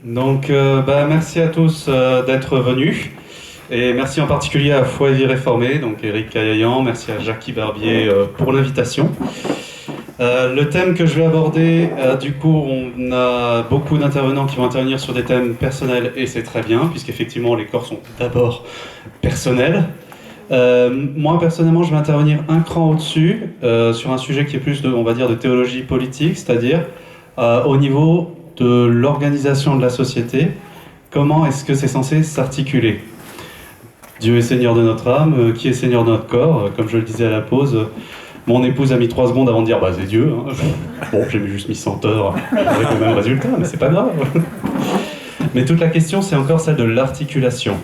Donc, merci à tous d'être venus. Et merci en particulier à Foi et Vie Réformée, donc Eric Caillayan, merci à Jackie Barbier pour l'invitation. Le thème que je vais aborder, du coup, on a beaucoup d'intervenants qui vont intervenir sur des thèmes personnels, et c'est très bien, puisqu'effectivement les corps sont d'abord personnels. Moi, personnellement, je vais intervenir un cran au-dessus, sur un sujet qui est plus, on va dire, de théologie politique, c'est-à-dire au niveau de l'organisation de la société, comment est-ce que c'est censé s'articuler ? Dieu est Seigneur de notre âme, qui est Seigneur de notre corps ? Comme je le disais à la pause, mon épouse a mis 3 secondes avant de dire « bah c'est Dieu hein. ». Bon, j'ai juste mis 100 heures avec le même résultat, mais c'est pas grave. Mais toute la question, c'est encore celle de l'articulation.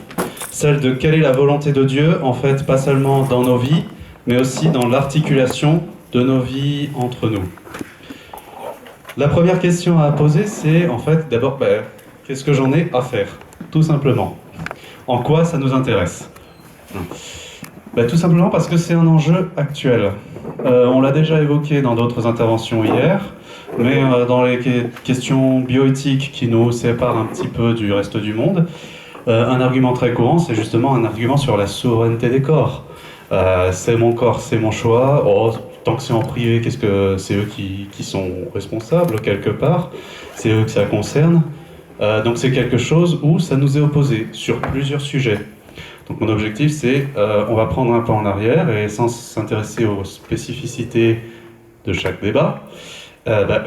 Celle de quelle est la volonté de Dieu, en fait, pas seulement dans nos vies, mais aussi dans l'articulation de nos vies entre nous. La première question à poser, c'est en fait, d'abord, qu'est-ce que j'en ai à faire ? Tout simplement. En quoi ça nous intéresse ? Tout simplement parce que c'est un enjeu actuel. On l'a déjà évoqué dans d'autres interventions hier, mais dans les questions bioéthiques qui nous séparent un petit peu du reste du monde, un argument très courant, c'est justement un argument sur la souveraineté des corps. C'est mon corps, c'est mon choix. Oh, tant que c'est en privé, qu'est-ce que c'est eux qui sont responsables quelque part. C'est eux que ça concerne. Donc c'est quelque chose où ça nous est opposé sur plusieurs sujets. Donc mon objectif c'est, on va prendre un pas en arrière et sans s'intéresser aux spécificités de chaque débat,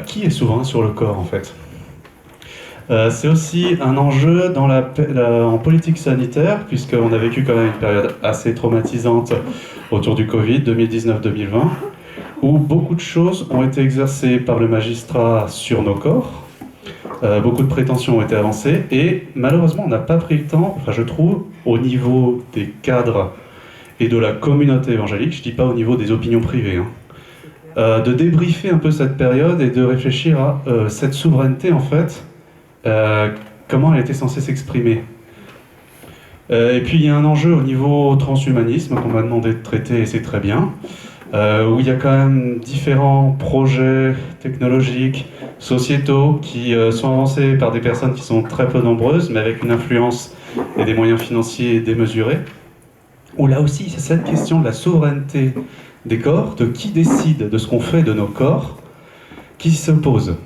qui est souverain sur le corps en fait ? C'est aussi un enjeu en politique sanitaire, puisqu'on a vécu quand même une période assez traumatisante autour du Covid, 2019-2020, où beaucoup de choses ont été exercées par le magistrat sur nos corps, beaucoup de prétentions ont été avancées, et malheureusement on n'a pas pris le temps, je trouve, au niveau des cadres et de la communauté évangélique, je ne dis pas au niveau des opinions privées, de débriefer un peu cette période et de réfléchir à cette souveraineté en fait, comment elle était censée s'exprimer. Et puis il y a un enjeu au niveau transhumanisme qu'on m'a demandé de traiter, et c'est très bien, où il y a quand même différents projets technologiques, sociétaux, qui sont avancés par des personnes qui sont très peu nombreuses, mais avec une influence et des moyens financiers démesurés, où là aussi c'est cette question de la souveraineté des corps, de qui décide de ce qu'on fait de nos corps, qui se pose.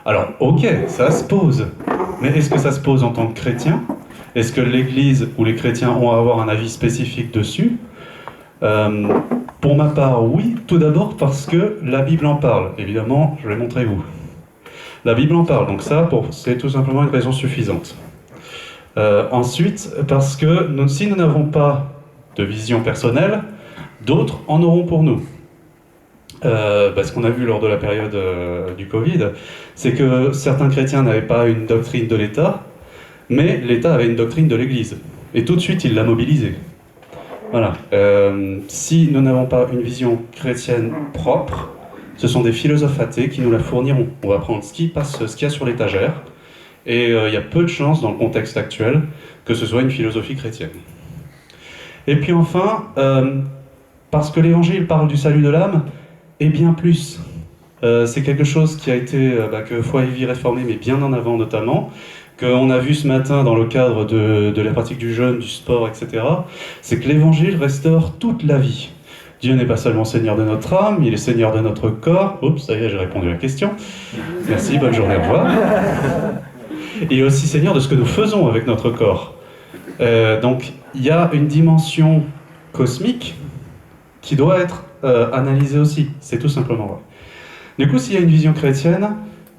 Alors, ok, ça se pose, mais est-ce que ça se pose en tant que chrétien ? Est-ce que l'Église ou les chrétiens ont à avoir un avis spécifique dessus ? Pour ma part, oui, tout d'abord parce que la Bible en parle. Évidemment, je vais montrer où. La Bible en parle, donc ça, c'est tout simplement une raison suffisante. Ensuite, parce que si nous n'avons pas de vision personnelle, d'autres en auront pour nous. Ce qu'on a vu lors de la période du Covid, c'est que certains chrétiens n'avaient pas une doctrine de l'État, mais l'État avait une doctrine de l'Église. Et tout de suite, il l'a mobilisée. Voilà. Si nous n'avons pas une vision chrétienne propre, ce sont des philosophes athées qui nous la fourniront. On va prendre ce qu'il y a sur l'étagère, et il y a peu de chances, dans le contexte actuel, que ce soit une philosophie chrétienne. Et puis enfin, parce que l'Évangile parle du salut de l'âme, et bien plus. C'est quelque chose qui a été, que Foi et Vie Réformée, mais bien en avant notamment, qu'on a vu ce matin dans le cadre de la pratique du jeûne, du sport, etc. C'est que l'Évangile restaure toute la vie. Dieu n'est pas seulement Seigneur de notre âme, il est Seigneur de notre corps. Oups, ça y est, j'ai répondu à la question. Merci, bonne journée, au revoir. Il est aussi Seigneur de ce que nous faisons avec notre corps. Donc, il y a une dimension cosmique qui doit être analysée aussi. C'est tout simplement vrai. Du coup, s'il y a une vision chrétienne,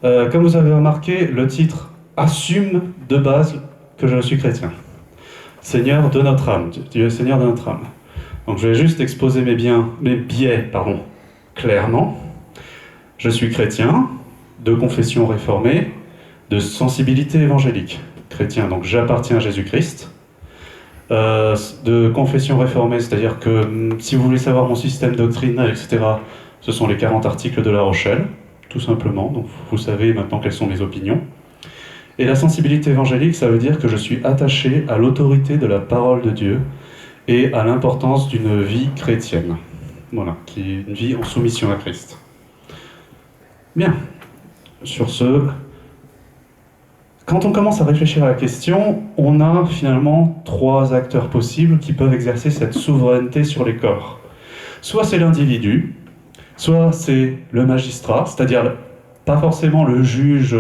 comme vous avez remarqué, le titre assume de base que je suis chrétien. Seigneur de notre âme. Dieu est Seigneur de notre âme. Donc je vais juste exposer mes biais, clairement. Je suis chrétien, de confession réformée, de sensibilité évangélique. Chrétien, donc j'appartiens à Jésus-Christ. De confession réformée, c'est-à-dire que si vous voulez savoir mon système doctrinal, etc., ce sont les 40 articles de La Rochelle, tout simplement. Donc vous savez maintenant quelles sont mes opinions. Et la sensibilité évangélique, ça veut dire que je suis attaché à l'autorité de la parole de Dieu et à l'importance d'une vie chrétienne. Voilà, qui est une vie en soumission à Christ. Bien. Sur ce, Quand on commence à réfléchir à la question, on a finalement trois acteurs possibles qui peuvent exercer cette souveraineté sur les corps. Soit c'est l'individu, soit c'est le magistrat, c'est-à-dire pas forcément le juge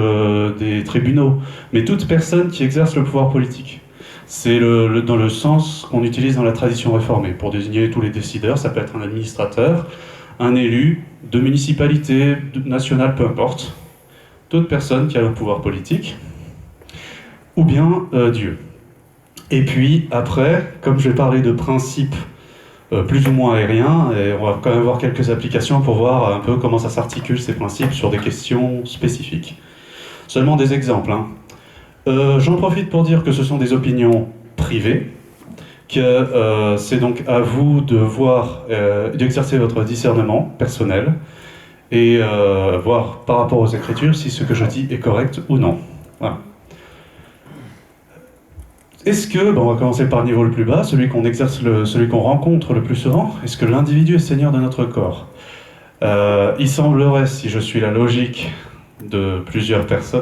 des tribunaux, mais toute personne qui exerce le pouvoir politique. C'est dans le sens qu'on utilise dans la tradition réformée. Pour désigner tous les décideurs, ça peut être un administrateur, un élu de municipalité nationale, peu importe. Toute personne qui a le pouvoir politique, ou bien Dieu. Et puis après, comme je vais parler de principes plus ou moins aériens, et on va quand même voir quelques applications pour voir un peu comment ça s'articule ces principes sur des questions spécifiques. Seulement des exemples. J'en profite pour dire que ce sont des opinions privées, que c'est donc à vous de voir, d'exercer votre discernement personnel et voir par rapport aux Écritures si ce que je dis est correct ou non. Voilà. Est-ce que, on va commencer par le niveau le plus bas, celui qu'on exerce, celui qu'on rencontre le plus souvent, est-ce que l'individu est seigneur de notre corps? Il semblerait, si je suis la logique de plusieurs personnes,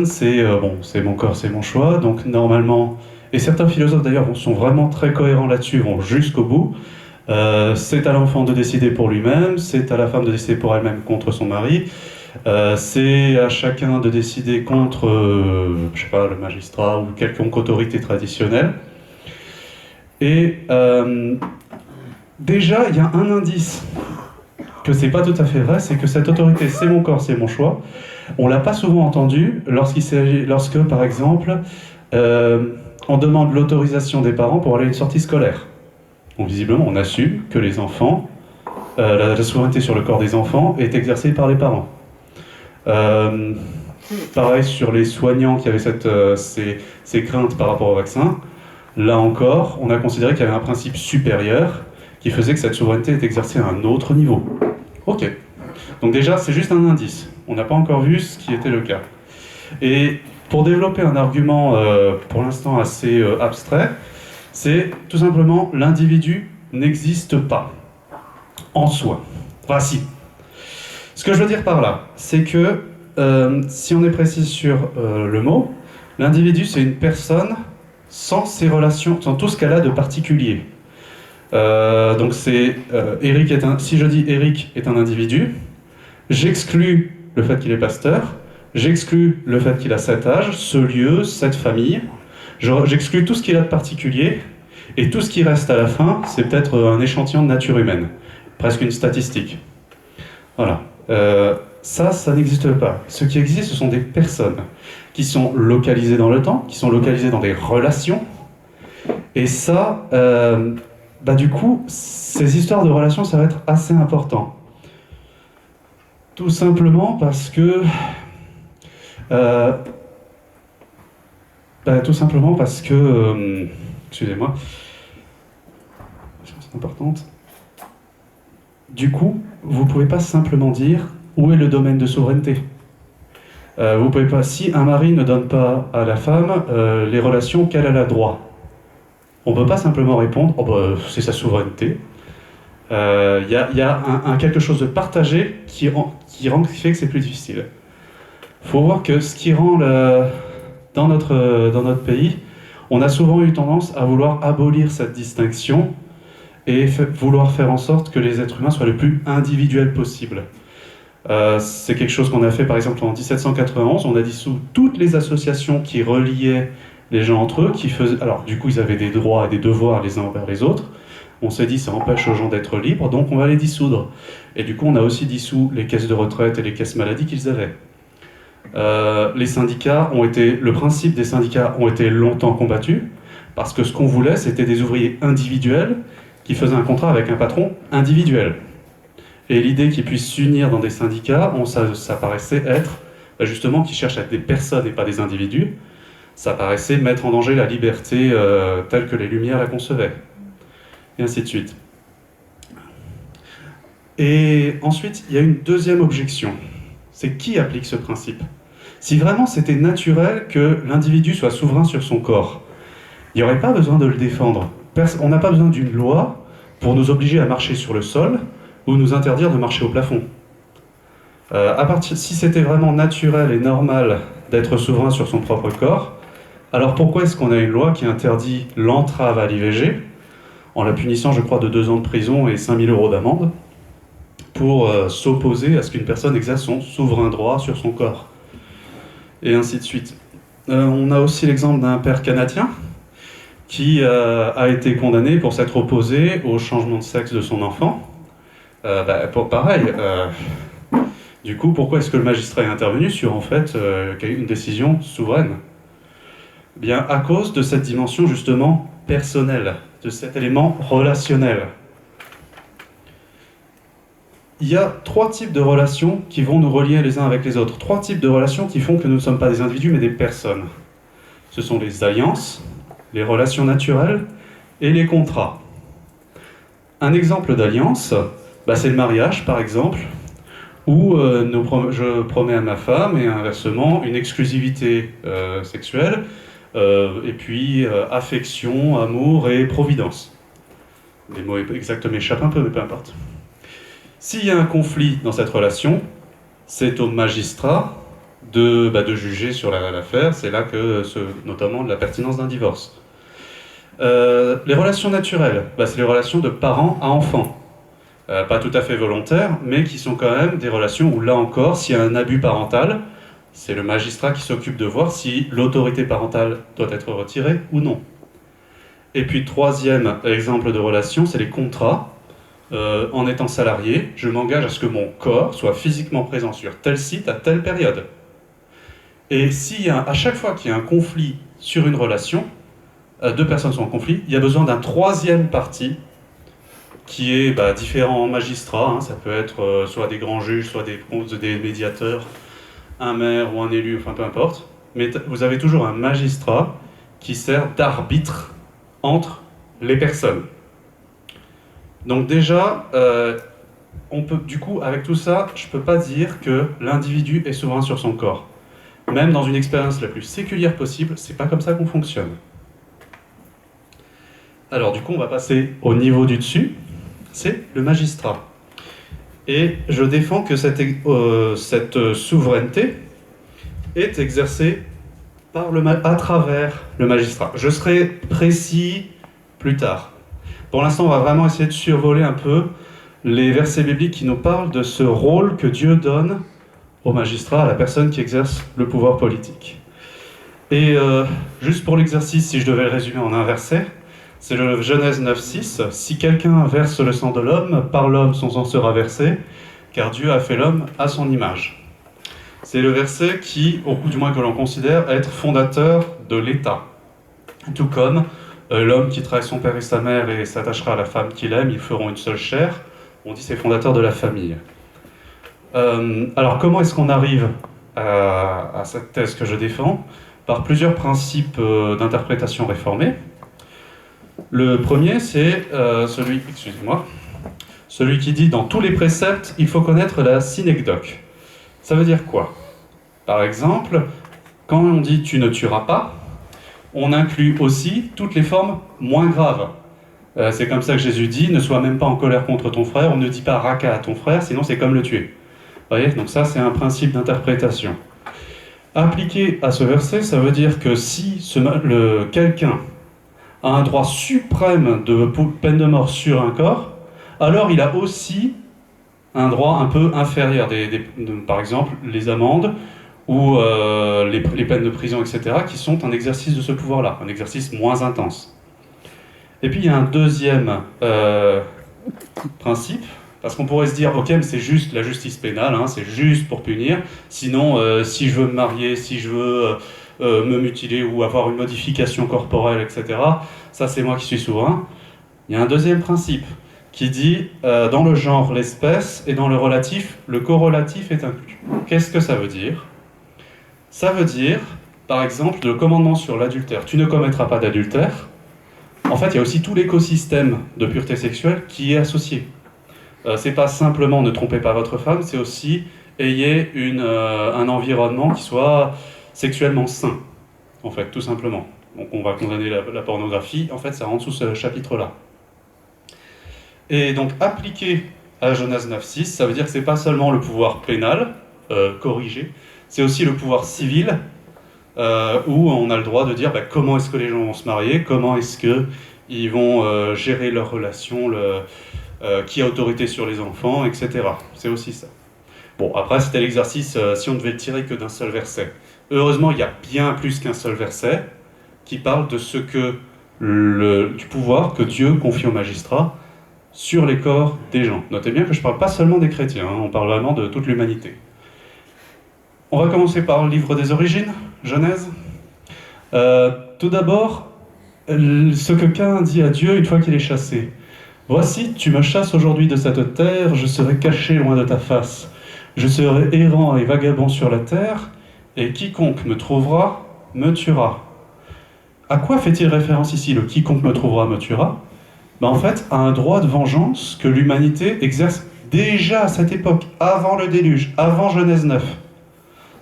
c'est mon corps, c'est mon choix, donc normalement, et certains philosophes d'ailleurs sont vraiment très cohérents là-dessus, vont jusqu'au bout, c'est à l'enfant de décider pour lui-même, c'est à la femme de décider pour elle-même contre son mari, c'est à chacun de décider contre, je sais pas, le magistrat ou quelconque autorité traditionnelle. Et déjà, il y a un indice que c'est pas tout à fait vrai, c'est que cette autorité, c'est mon corps, c'est mon choix. On l'a pas souvent entendu lorsque, par exemple, on demande l'autorisation des parents pour aller à une sortie scolaire. Donc visiblement, on assume que les enfants, la souveraineté sur le corps des enfants est exercée par les parents. Pareil sur les soignants qui avaient ces craintes par rapport au vaccin. Là encore, on a considéré qu'il y avait un principe supérieur qui faisait que cette souveraineté est exercée à un autre niveau. Ok. Donc déjà, c'est juste un indice. On n'a pas encore vu ce qui était le cas. Et pour développer un argument pour l'instant assez abstrait, c'est tout simplement l'individu n'existe pas en soi. Enfin si. Ce que je veux dire par là, c'est que si on est précis sur le mot, l'individu c'est une personne sans ses relations, sans tout ce qu'elle a de particulier. Donc c'est si je dis Eric est un individu, j'exclus le fait qu'il est pasteur, j'exclus le fait qu'il a cet âge, ce lieu, cette famille, j'exclus tout ce qu'il a de particulier, et tout ce qui reste à la fin, c'est peut-être un échantillon de nature humaine, presque une statistique. Voilà. Ça n'existe pas. Ce qui existe, ce sont des personnes qui sont localisées dans le temps, qui sont localisées dans des relations, et ça, du coup, ces histoires de relations, ça va être assez important. Tout simplement parce que... excusez-moi. C'est importante. Du coup, vous ne pouvez pas simplement dire où est le domaine de souveraineté. Vous pouvez pas, si un mari ne donne pas à la femme les relations qu'elle a droit, on ne peut pas simplement répondre c'est sa souveraineté. Y a quelque chose de partagé qui fait que c'est plus difficile. Il faut voir que ce qui rend dans notre pays, on a souvent eu tendance à vouloir abolir cette distinction et vouloir faire en sorte que les êtres humains soient le plus individuels possible. C'est quelque chose qu'on a fait par exemple en 1791, on a dissous toutes les associations qui reliaient les gens entre eux, alors du coup ils avaient des droits et des devoirs les uns envers les autres, on s'est dit ça empêche aux gens d'être libres, donc on va les dissoudre. Et du coup on a aussi dissous les caisses de retraite et les caisses maladie qu'ils avaient. Les syndicats le principe des syndicats ont été longtemps combattus, parce que ce qu'on voulait c'était des ouvriers individuels qui faisaient un contrat avec un patron individuel. Et l'idée qu'ils puissent s'unir dans des syndicats, ça paraissait être, justement, qu'ils cherchent à être des personnes et pas des individus, ça paraissait mettre en danger la liberté telle que les Lumières la concevaient. Et ainsi de suite. Et ensuite, il y a une deuxième objection. C'est qui applique ce principe? Si vraiment c'était naturel que l'individu soit souverain sur son corps, il n'y aurait pas besoin de le défendre. On n'a pas besoin d'une loi pour nous obliger à marcher sur le sol ou nous interdire de marcher au plafond. Si c'était vraiment naturel et normal d'être souverain sur son propre corps. Alors pourquoi est-ce qu'on a une loi qui interdit l'entrave à l'IVG, en la punissant, je crois, de 2 ans de prison et 5 000 € d'amende, pour s'opposer à ce qu'une personne exerce son souverain droit sur son corps, et ainsi de suite. On a aussi l'exemple d'un père canadien qui a été condamné pour s'être opposé au changement de sexe de son enfant. Pareil, du coup, pourquoi est-ce que le magistrat est intervenu sur, en fait, une décision souveraine ? Bien, à cause de cette dimension, justement, personnelle, de cet élément relationnel. Il y a 3 types de relations qui vont nous relier les uns avec les autres. 3 types de relations qui font que nous ne sommes pas des individus, mais des personnes. Ce sont les alliances, les relations naturelles et les contrats. Un exemple d'alliance, c'est le mariage, par exemple, où je promets à ma femme, et inversement, une exclusivité sexuelle, et puis affection, amour et providence. Les mots exacts m'échappent un peu, mais peu importe. S'il y a un conflit dans cette relation, c'est au magistrat de juger sur l'affaire. C'est là que, notamment, de la pertinence d'un divorce. Les relations naturelles, c'est les relations de parents à enfants. Pas tout à fait volontaires, mais qui sont quand même des relations où, là encore, s'il y a un abus parental, c'est le magistrat qui s'occupe de voir si l'autorité parentale doit être retirée ou non. Et puis, 3e exemple de relation, c'est les contrats. En étant salarié, je m'engage à ce que mon corps soit physiquement présent sur tel site à telle période. Et à chaque fois qu'il y a un conflit sur une relation, 2 personnes sont en conflit, il y a besoin d'un 3e parti qui est différents magistrats, ça peut être soit des grands juges, soit des médiateurs, un maire ou un élu, enfin peu importe. Mais vous avez toujours un magistrat qui sert d'arbitre entre les personnes. Donc déjà, on peut, du coup, avec tout ça, je ne peux pas dire que l'individu est souverain sur son corps. Même dans une expérience la plus séculière possible, c'est pas comme ça qu'on fonctionne. Alors du coup, on va passer au niveau du dessus, c'est le magistrat. Et je défends que cette souveraineté est exercée à travers le magistrat. Je serai précis plus tard. Pour l'instant, on va vraiment essayer de survoler un peu les versets bibliques qui nous parlent de ce rôle que Dieu donne au magistrat, à la personne qui exerce le pouvoir politique. Et juste pour l'exercice, si je devais le résumer en un verset, c'est le Genèse 9,6. « Si quelqu'un verse le sang de l'homme, par l'homme son sang sera versé, car Dieu a fait l'homme à son image. » C'est le verset qui, ou du moins que l'on considère, être fondateur de l'État. Tout comme l'homme quittera son père et sa mère et s'attachera à la femme qu'il aime, ils feront une seule chair. On dit c'est fondateur de la famille. Alors comment est-ce qu'on arrive à cette thèse que je défends ? Par plusieurs principes d'interprétation réformée. Le premier, c'est celui qui dit dans tous les préceptes, il faut connaître la synecdoque. Ça veut dire quoi ? Par exemple, quand on dit tu ne tueras pas, on inclut aussi toutes les formes moins graves. C'est comme ça que Jésus dit, ne sois même pas en colère contre ton frère, on ne dit pas raca à ton frère, sinon c'est comme le tuer. Vous voyez, donc ça c'est un principe d'interprétation. Appliqué à ce verset, ça veut dire que si quelqu'un a un droit suprême de peine de mort sur un corps, alors il a aussi un droit un peu inférieur, par exemple les amendes ou les peines de prison, etc., qui sont un exercice de ce pouvoir-là, un exercice moins intense. Et puis il y a un deuxième principe, parce qu'on pourrait se dire, ok, mais c'est juste la justice pénale, c'est juste pour punir, sinon si je veux me marier, si je veux me mutiler ou avoir une modification corporelle, etc., ça c'est moi qui suis souverain. Il y a un deuxième principe qui dit, dans le genre, l'espèce, et dans le relatif, le corrélatif est inclus. Qu'est-ce que ça veut dire ? Ça veut dire, par exemple, le commandement sur l'adultère. Tu ne commettras pas d'adultère. En fait, il y a aussi tout l'écosystème de pureté sexuelle qui est associé. C'est pas simplement ne trompez pas votre femme, c'est aussi ayez un environnement qui soit sexuellement sain, en fait, tout simplement. Donc on va condamner la pornographie, en fait, ça rentre sous ce chapitre-là. Et donc, appliqué à Genèse 9,6, ça veut dire que c'est pas seulement le pouvoir pénal, corrigé, c'est aussi le pouvoir civil où on a le droit de dire comment est-ce que les gens vont se marier, comment est-ce qu'ils vont gérer leurs relations, qui a autorité sur les enfants, etc. C'est aussi ça. Bon, après, c'était l'exercice, si on devait le tirer que d'un seul verset. Heureusement, il y a bien plus qu'un seul verset qui parle de ce que du pouvoir que Dieu confie aux magistrats sur les corps des gens. Notez bien que je ne parle pas seulement des chrétiens, hein, on parle vraiment de toute l'humanité. On va commencer par le livre des origines, Genèse. Tout d'abord, ce que Caïn dit à Dieu une fois qu'il est chassé. « Voici, tu me chasses aujourd'hui de cette terre, je serai caché loin de ta face. Je serai errant et vagabond sur la terre, et quiconque me trouvera, me tuera. » À quoi fait-il référence ici, le « quiconque me trouvera, me tuera » En fait, à un droit de vengeance que l'humanité exerce déjà à cette époque, avant le déluge, avant Genèse 9.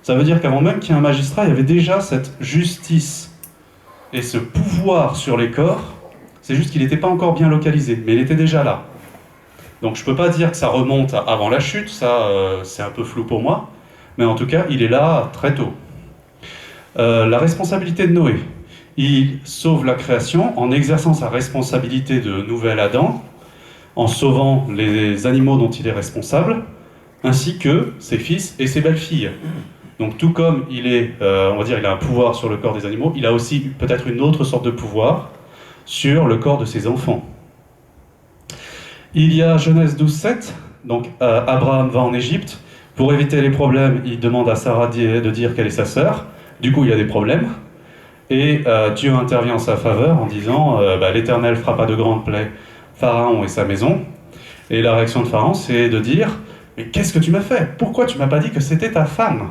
Ça veut dire qu'avant même qu'il y ait un magistrat, il y avait déjà cette justice et ce pouvoir sur les corps. C'est juste qu'il n'était pas encore bien localisé, mais il était déjà là. Donc je ne peux pas dire que ça remonte avant la chute, ça c'est un peu flou pour moi, mais en tout cas il est là très tôt. La responsabilité de Noé. Il sauve la création en exerçant sa responsabilité de nouvel Adam, en sauvant les animaux dont il est responsable, ainsi que ses fils et ses belles-filles. Donc tout comme il est, on va dire, il a un pouvoir sur le corps des animaux, il a aussi peut-être une autre sorte de pouvoir sur le corps de ses enfants. Il y a Genèse 12:7, donc Abraham va en Égypte. Pour éviter les problèmes, il demande à Sarah de dire qu'elle est sa sœur. Du coup, il y a des problèmes. Et Dieu intervient en sa faveur en disant l'Éternel frappera de grandes plaies Pharaon et sa maison. Et la réaction de Pharaon, c'est de dire « Mais qu'est-ce que tu m'as fait? Pourquoi tu m'as pas dit que c'était ta femme ?»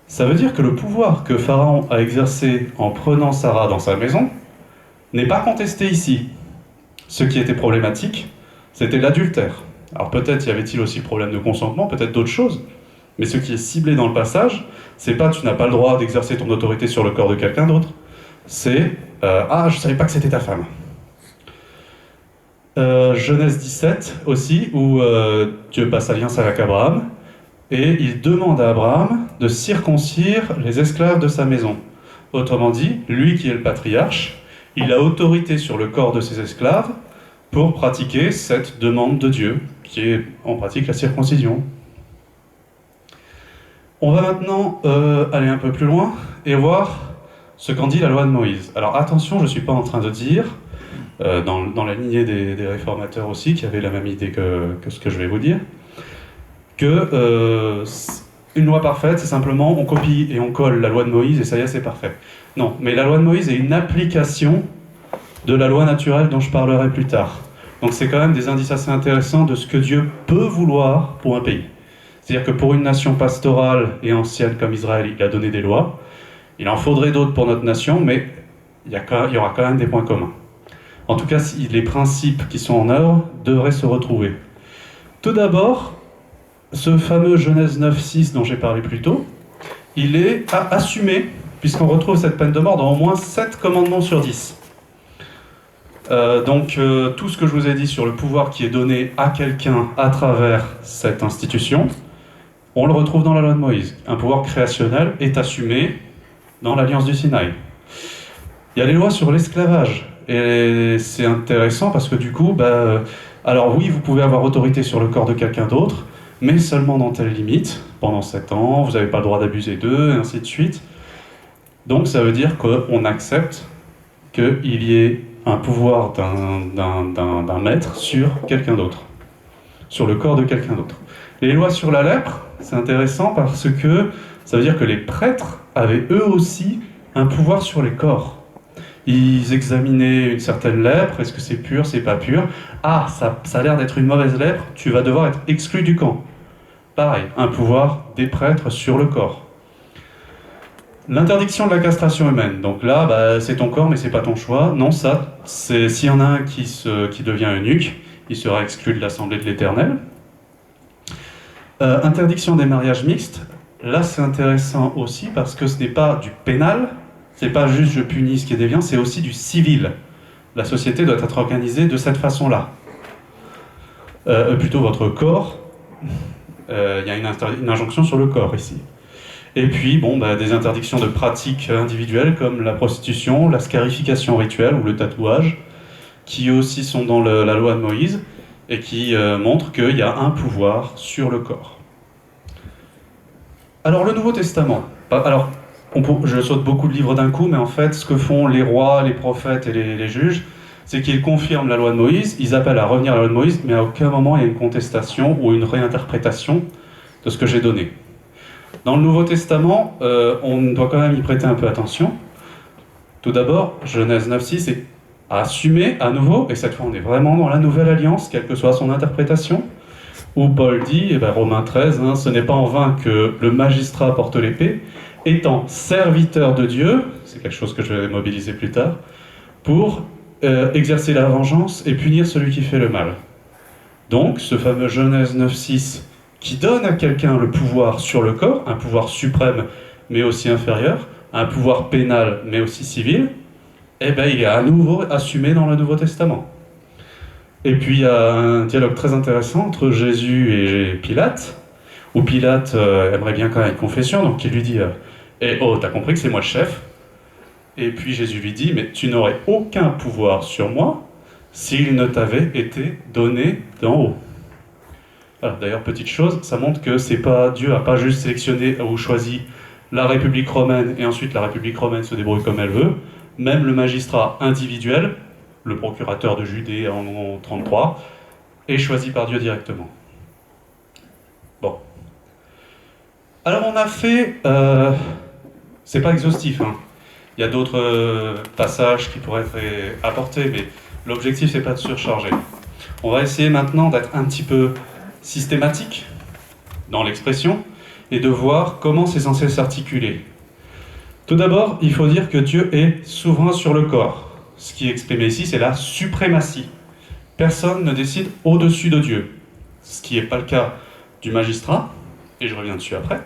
Ça veut dire que le pouvoir que Pharaon a exercé en prenant Sarah dans sa maison n'est pas contesté ici. Ce qui était problématique, c'était l'adultère. Alors peut-être y avait-il aussi problème de consentement, peut-être d'autres choses, mais ce qui est ciblé dans le passage, c'est pas tu n'as pas le droit d'exercer ton autorité sur le corps de quelqu'un d'autre, c'est je savais pas que c'était ta femme. Genèse 17 aussi, où Dieu passe alliance avec Abraham, et il demande à Abraham de circoncire les esclaves de sa maison. Autrement dit, lui qui est le patriarche, il a autorité sur le corps de ses esclaves pour pratiquer cette demande de Dieu, qui est en pratique la circoncision. On va maintenant aller un peu plus loin et voir ce qu'en dit la loi de Moïse. Alors attention, je ne suis pas en train de dire, dans la lignée des réformateurs aussi, qui avaient la même idée que ce que je vais vous dire, que une loi parfaite, c'est simplement on copie et on colle la loi de Moïse et ça y est, c'est parfait. Non, mais la loi de Moïse est une application de la loi naturelle dont je parlerai plus tard. Donc c'est quand même des indices assez intéressants de ce que Dieu peut vouloir pour un pays. C'est-à-dire que pour une nation pastorale et ancienne comme Israël, il a donné des lois. Il en faudrait d'autres pour notre nation, mais il y aura quand même des points communs. En tout cas, les principes qui sont en œuvre devraient se retrouver. Tout d'abord, ce fameux Genèse 9:6 dont j'ai parlé plus tôt, il est à assumer, puisqu'on retrouve cette peine de mort dans au moins 7 commandements sur 10. Donc tout ce que je vous ai dit sur le pouvoir qui est donné à quelqu'un à travers cette institution, on le retrouve dans la loi de Moïse. Un pouvoir créationnel est assumé dans l'Alliance du Sinaï. Il y a les lois sur l'esclavage, et c'est intéressant parce que du coup, alors oui, vous pouvez avoir autorité sur le corps de quelqu'un d'autre, mais seulement dans telle limite, pendant 7 ans, vous n'avez pas le droit d'abuser d'eux, et ainsi de suite. Donc ça veut dire qu'on accepte qu'il y ait un pouvoir d'un maître sur quelqu'un d'autre, sur le corps de quelqu'un d'autre. Les lois sur la lèpre, c'est intéressant parce que ça veut dire que les prêtres avaient eux aussi un pouvoir sur les corps. Ils examinaient une certaine lèpre, est-ce que c'est pur, c'est pas pur. Ah, ça a l'air d'être une mauvaise lèpre, tu vas devoir être exclu du camp. Pareil, un pouvoir des prêtres sur le corps. L'interdiction de la castration humaine. Donc là, c'est ton corps, mais c'est pas ton choix. Non, ça, c'est s'il y en a un qui devient eunuque, il sera exclu de l'Assemblée de l'Éternel. Interdiction des mariages mixtes. Là, c'est intéressant aussi parce que ce n'est pas du pénal, c'est pas juste je punis ce qui est déviant, c'est aussi du civil. La société doit être organisée de cette façon-là. Plutôt votre corps, il y a une injonction sur le corps ici. Et puis, des interdictions de pratiques individuelles comme la prostitution, la scarification rituelle ou le tatouage, qui aussi sont dans la loi de Moïse et qui montrent qu'il y a un pouvoir sur le corps. Alors, le Nouveau Testament. Alors, je saute beaucoup de livres d'un coup, mais en fait, ce que font les rois, les prophètes et les juges, c'est qu'ils confirment la loi de Moïse, ils appellent à revenir à la loi de Moïse, mais à aucun moment il y a une contestation ou une réinterprétation de ce que j'ai donné. Dans le Nouveau Testament, on doit quand même y prêter un peu attention. Tout d'abord, Genèse 9.6 est assumé à nouveau, et cette fois on est vraiment dans la nouvelle alliance, quelle que soit son interprétation, où Paul dit, Romains 13, ce n'est pas en vain que le magistrat porte l'épée, étant serviteur de Dieu, c'est quelque chose que je vais mobiliser plus tard, pour exercer la vengeance et punir celui qui fait le mal. Donc, ce fameux Genèse 9.6 qui donne à quelqu'un le pouvoir sur le corps, un pouvoir suprême mais aussi inférieur, un pouvoir pénal mais aussi civil, il est à nouveau assumé dans le Nouveau Testament. Et puis il y a un dialogue très intéressant entre Jésus et Pilate, où Pilate aimerait bien quand même une confession, donc il lui dit t'as compris que c'est moi le chef? Et puis Jésus lui dit, mais tu n'aurais aucun pouvoir sur moi s'il ne t'avait été donné d'en haut. Voilà, d'ailleurs, petite chose, ça montre que Dieu n'a pas juste sélectionné ou choisi la République romaine et ensuite la République romaine se débrouille comme elle veut. Même le magistrat individuel, le procurateur de Judée en 33, est choisi par Dieu directement. Bon. Alors on a fait... c'est pas exhaustif, hein. Il y a d'autres passages qui pourraient être apportés, mais l'objectif c'est pas de surcharger. On va essayer maintenant d'être un petit peu systématique dans l'expression et de voir comment c'est censé s'articuler. Tout d'abord, il faut dire que Dieu est souverain sur le corps. Ce qui est exprimé ici, c'est la suprématie. Personne ne décide au-dessus de Dieu. Ce qui n'est pas le cas du magistrat, et je reviens dessus après,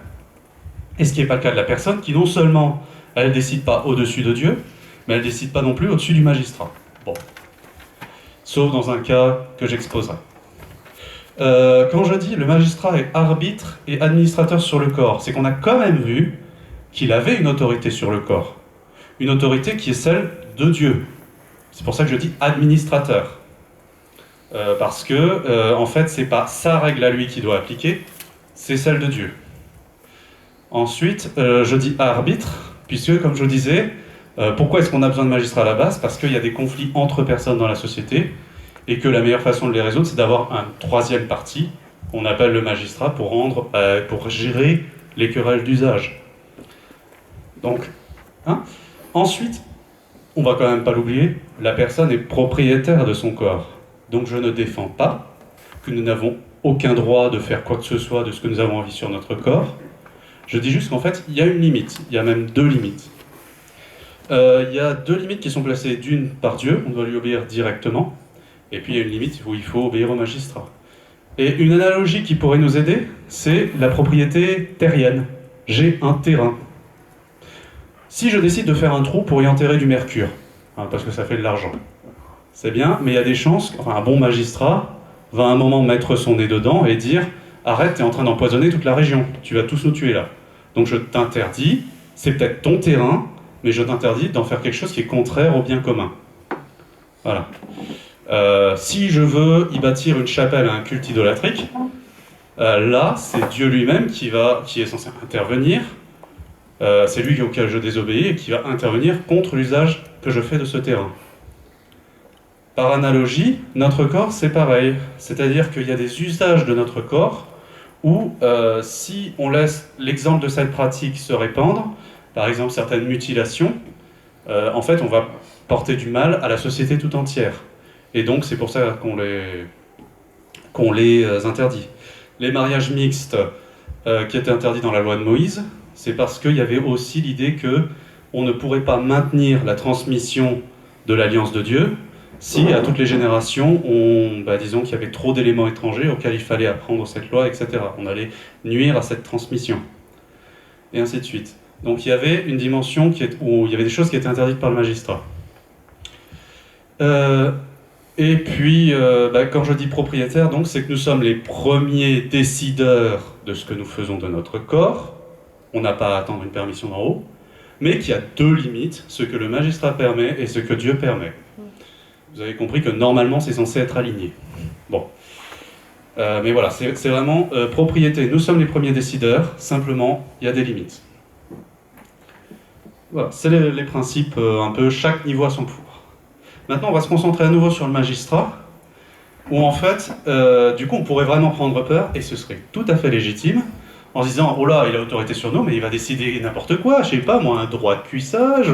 et ce qui n'est pas le cas de la personne qui non seulement elle ne décide pas au-dessus de Dieu, mais elle ne décide pas non plus au-dessus du magistrat. Bon. Sauf dans un cas que j'exposerai. Quand je dis le magistrat est arbitre et administrateur sur le corps, c'est qu'on a quand même vu qu'il avait une autorité sur le corps. Une autorité qui est celle de Dieu. C'est pour ça que je dis administrateur. Parce que, en fait, c'est pas sa règle à lui qui doit appliquer, c'est celle de Dieu. Ensuite, je dis arbitre, puisque, comme je disais, pourquoi est-ce qu'on a besoin de magistrats à la base? Parce qu'il y a des conflits entre personnes dans la société, et que la meilleure façon de les résoudre, c'est d'avoir un troisième parti, qu'on appelle le magistrat, pour gérer les querelles d'usage. Donc, ensuite, on va quand même pas l'oublier, la personne est propriétaire de son corps. Donc je ne défends pas que nous n'avons aucun droit de faire quoi que ce soit de ce que nous avons envie sur notre corps. Je dis juste qu'en fait, il y a une limite, il y a même deux limites. Il y a deux limites qui sont placées, d'une par Dieu, on doit lui obéir directement, et puis il y a une limite où il faut obéir au magistrat. Et une analogie qui pourrait nous aider, c'est la propriété terrienne. J'ai un terrain. Si je décide de faire un trou pour y enterrer du mercure, parce que ça fait de l'argent, c'est bien, mais il y a des chances, un bon magistrat va à un moment mettre son nez dedans et dire « Arrête, t'es en train d'empoisonner toute la région, tu vas tous nous tuer là. Donc je t'interdis, c'est peut-être ton terrain, mais je t'interdis d'en faire quelque chose qui est contraire au bien commun. » Voilà. Si je veux y bâtir une chapelle à un culte idolâtrique, là, c'est Dieu lui-même qui est censé intervenir. C'est lui auquel je désobéis et qui va intervenir contre l'usage que je fais de ce terrain. Par analogie, notre corps, c'est pareil. C'est-à-dire qu'il y a des usages de notre corps où, si on laisse l'exemple de cette pratique se répandre, par exemple certaines mutilations, en fait, on va porter du mal à la société tout entière. Et donc, c'est pour ça qu'on les interdit. Les mariages mixtes qui étaient interdits dans la loi de Moïse, c'est parce qu'il y avait aussi l'idée qu'on ne pourrait pas maintenir la transmission de l'alliance de Dieu si, à toutes les générations, disons qu'il y avait trop d'éléments étrangers auxquels il fallait apprendre cette loi, etc. On allait nuire à cette transmission. Et ainsi de suite. Donc il y avait une dimension où il y avait des choses qui étaient interdites par le magistrat. Et puis, quand je dis propriétaire, donc, c'est que nous sommes les premiers décideurs de ce que nous faisons de notre corps. on n'a pas à attendre une permission d'en haut, mais qu'il y a deux limites, ce que le magistrat permet et ce que Dieu permet. Vous avez compris que normalement c'est censé être aligné. Bon. Mais voilà, c'est vraiment propriété. Nous sommes les premiers décideurs, simplement, il y a des limites. Voilà, c'est les principes, un peu, chaque niveau a son pouvoir. Maintenant, on va se concentrer à nouveau sur le magistrat, où en fait, du coup, on pourrait vraiment prendre peur, et ce serait tout à fait légitime, en se disant, oh là, il a autorité sur nous, mais il va décider n'importe quoi, je sais pas, moi, un droit de cuissage,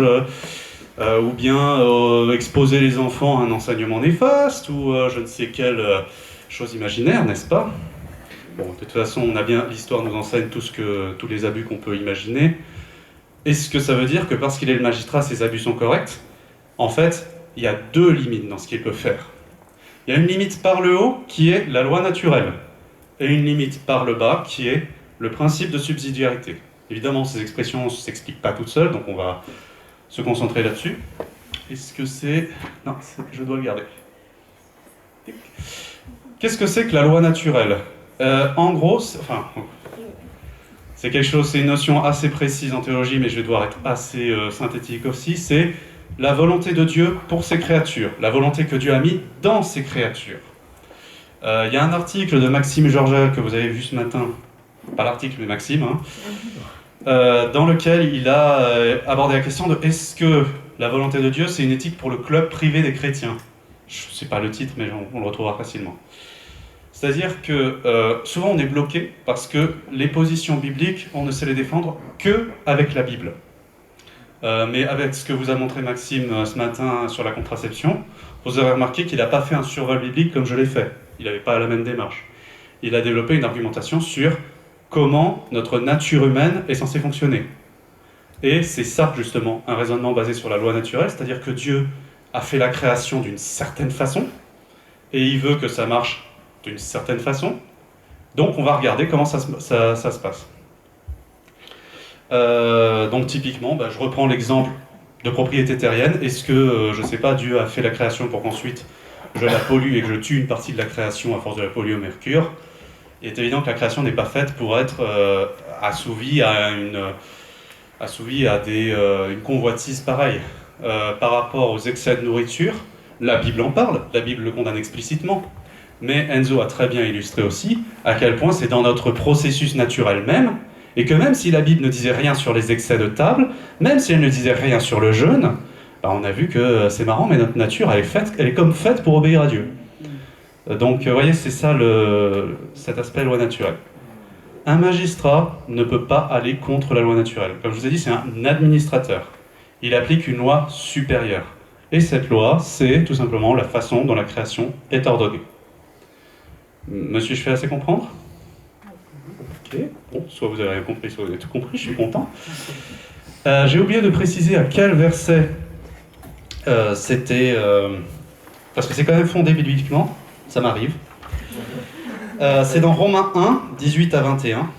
ou bien exposer les enfants à un enseignement néfaste, ou je ne sais quelle chose imaginaire, n'est-ce pas? Bon, de toute façon, on a bien, l'histoire nous enseigne tous les abus qu'on peut imaginer. Est-ce que ça veut dire que parce qu'il est le magistrat, ces abus sont corrects? En fait, il y a deux limites dans ce qu'il peut faire. Il y a une limite par le haut, qui est la loi naturelle, et une limite par le bas, qui est le principe de subsidiarité. Évidemment, ces expressions ne s'expliquent pas toutes seules, donc on va se concentrer là-dessus. Est-ce que c'est... Non, je dois le garder. Qu'est-ce que c'est que la loi naturelle? En gros, c'est quelque chose, c'est une notion assez précise en théologie, mais je vais devoir être assez synthétique aussi, c'est la volonté de Dieu pour ses créatures, la volonté que Dieu a mis dans ses créatures. Il y a un article de Maxime Georgel que vous avez vu ce matin, pas l'article mais Maxime, dans lequel il a abordé la question de est-ce que la volonté de Dieu c'est une éthique pour le club privé des chrétiens? Je ne sais pas le titre, mais on le retrouvera facilement. C'est-à-dire que souvent on est bloqué parce que les positions bibliques, on ne sait les défendre qu'avec la Bible. Mais avec ce que vous a montré Maxime ce matin sur la contraception, vous aurez remarqué qu'il n'a pas fait un survol biblique comme je l'ai fait. Il n'avait pas la même démarche. Il a développé une argumentation sur comment notre nature humaine est censée fonctionner. Et c'est ça, justement, un raisonnement basé sur la loi naturelle, c'est-à-dire que Dieu a fait la création d'une certaine façon, et il veut que ça marche d'une certaine façon. Donc on va regarder comment ça se passe. Donc typiquement, je reprends l'exemple de propriété terrienne. Est-ce que, je ne sais pas, Dieu a fait la création pour qu'ensuite je la pollue et que je tue une partie de la création à force de la polluer au mercure? Il est évident que la création n'est pas faite pour être assouvie à une convoitise pareille. Par rapport aux excès de nourriture, la Bible en parle, la Bible le condamne explicitement. Mais Enzo a très bien illustré aussi à quel point c'est dans notre processus naturel même, et que même si la Bible ne disait rien sur les excès de table, même si elle ne disait rien sur le jeûne, on a vu que c'est marrant, mais notre nature, elle est comme faite pour obéir à Dieu. Donc, vous voyez, c'est ça cet aspect loi naturelle. Un magistrat ne peut pas aller contre la loi naturelle. Comme je vous ai dit, c'est un administrateur. Il applique une loi supérieure. Et cette loi, c'est tout simplement la façon dont la création est ordonnée. Me suis-je fait assez comprendre? Ok, bon, soit vous avez rien compris, soit vous avez tout compris, je suis content. J'ai oublié de préciser à quel verset c'était, parce que c'est quand même fondé bibliquement, ça m'arrive. C'est dans Romains 1, 18 à 21.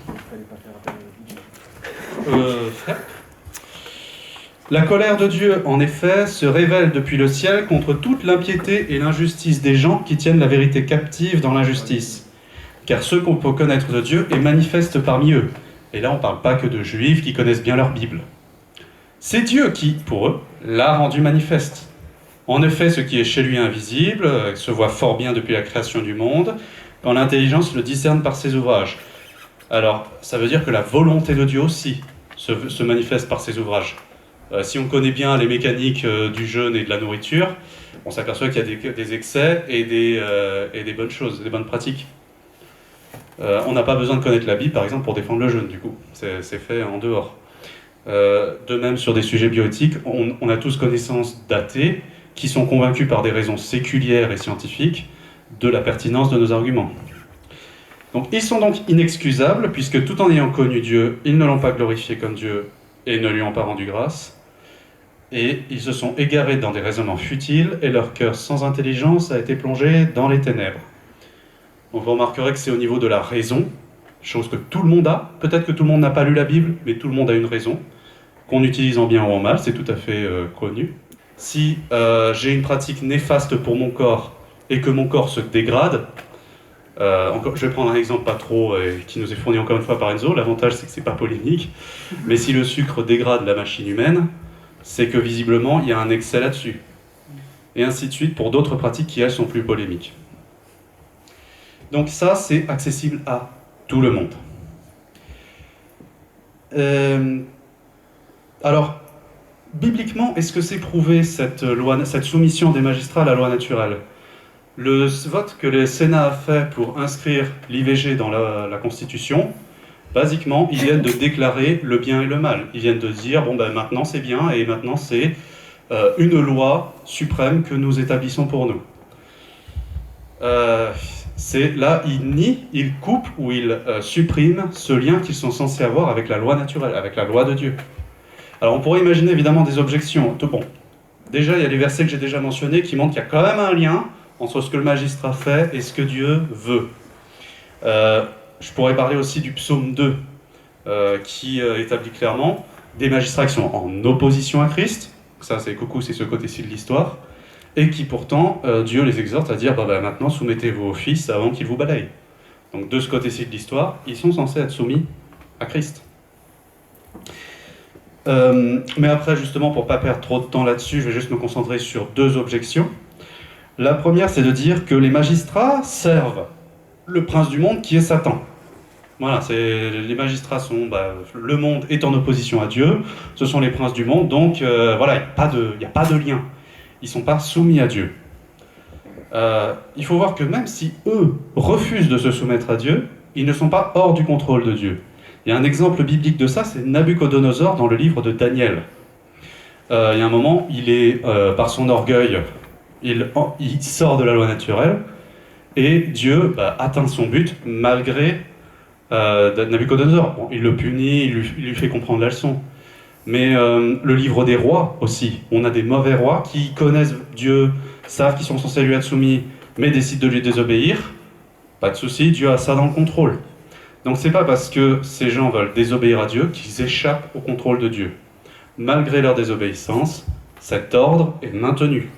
La colère de Dieu, en effet, se révèle depuis le ciel contre toute l'impiété et l'injustice des gens qui tiennent la vérité captive dans l'injustice. Car ceux qu'on peut connaître de Dieu est manifeste parmi eux. Et là, on ne parle pas que de juifs qui connaissent bien leur Bible. C'est Dieu qui, pour eux, l'a rendu manifeste. En effet, ce qui est chez lui invisible se voit fort bien depuis la création du monde, quand l'intelligence le discerne par ses ouvrages. Alors, ça veut dire que la volonté de Dieu aussi se manifeste par ses ouvrages. Si on connaît bien les mécaniques du jeûne et de la nourriture, on s'aperçoit qu'il y a des excès et des bonnes choses, des bonnes pratiques. On n'a pas besoin de connaître la Bible, par exemple, pour défendre le jeûne, du coup. C'est fait en dehors. De même, sur des sujets bioéthiques, on a tous connaissance d'athées qui sont convaincus par des raisons séculières et scientifiques de la pertinence de nos arguments. Donc, ils sont donc inexcusables, puisque tout en ayant connu Dieu, ils ne l'ont pas glorifié comme Dieu et ne lui ont pas rendu grâce. Et ils se sont égarés dans des raisonnements futiles, et leur cœur sans intelligence a été plongé dans les ténèbres. Donc vous remarquerez que c'est au niveau de la raison, chose que tout le monde a. Peut-être que tout le monde n'a pas lu la Bible, mais tout le monde a une raison, qu'on utilise en bien ou en mal, c'est tout à fait connu. Si j'ai une pratique néfaste pour mon corps, et que mon corps se dégrade, Je vais prendre un exemple pas trop, qui nous est fourni encore une fois par Enzo. L'avantage, c'est que c'est pas polémique. Mais si le sucre dégrade la machine humaine, c'est que visiblement, il y a un excès là-dessus. Et ainsi de suite pour d'autres pratiques qui, elles, sont plus polémiques. Donc ça, c'est accessible à tout le monde. Alors, bibliquement, est-ce que c'est prouvé cette soumission des magistrats à la loi naturelle? Le vote que le Sénat a fait pour inscrire l'IVG dans la Constitution, basiquement, ils viennent de déclarer le bien et le mal. Ils viennent de dire, bon ben maintenant c'est bien, et maintenant c'est une loi suprême que nous établissons pour nous. Là, ils nient, ils coupent ou ils suppriment ce lien qu'ils sont censés avoir avec la loi naturelle, avec la loi de Dieu. Alors on pourrait imaginer évidemment des objections. Bon, déjà il y a les versets que j'ai déjà mentionnés qui montrent qu'il y a quand même un lien entre ce que le magistrat fait et ce que Dieu veut. Je pourrais parler aussi du psaume 2, qui établit clairement des magistrats qui sont en opposition à Christ, ça c'est ce côté-ci de l'histoire, et qui pourtant, Dieu les exhorte à dire maintenant soumettez-vous au Fils avant qu'il vous balaye. Donc de ce côté-ci de l'histoire, ils sont censés être soumis à Christ. Mais après, justement, pour ne pas perdre trop de temps là-dessus, je vais juste me concentrer sur deux objections. La première, c'est de dire que les magistrats servent le prince du monde qui est Satan. Voilà, les magistrats sont... le monde est en opposition à Dieu, ce sont les princes du monde, donc voilà, il n'y a pas de lien. Ils ne sont pas soumis à Dieu. Il faut voir que même si eux refusent de se soumettre à Dieu, ils ne sont pas hors du contrôle de Dieu. Il y a un exemple biblique de ça, c'est Nabuchodonosor dans le livre de Daniel. Il y a un moment, il est, par son orgueil, il sort de la loi naturelle, et Dieu atteint son but malgré Nabuchodonosor. Bon, il le punit, il lui fait comprendre la leçon. Mais le livre des rois aussi, on a des mauvais rois qui connaissent Dieu, savent qu'ils sont censés lui être soumis, mais décident de lui désobéir. Pas de souci, Dieu a ça dans le contrôle. Donc c'est pas parce que ces gens veulent désobéir à Dieu qu'ils échappent au contrôle de Dieu. Malgré leur désobéissance, cet ordre est maintenu.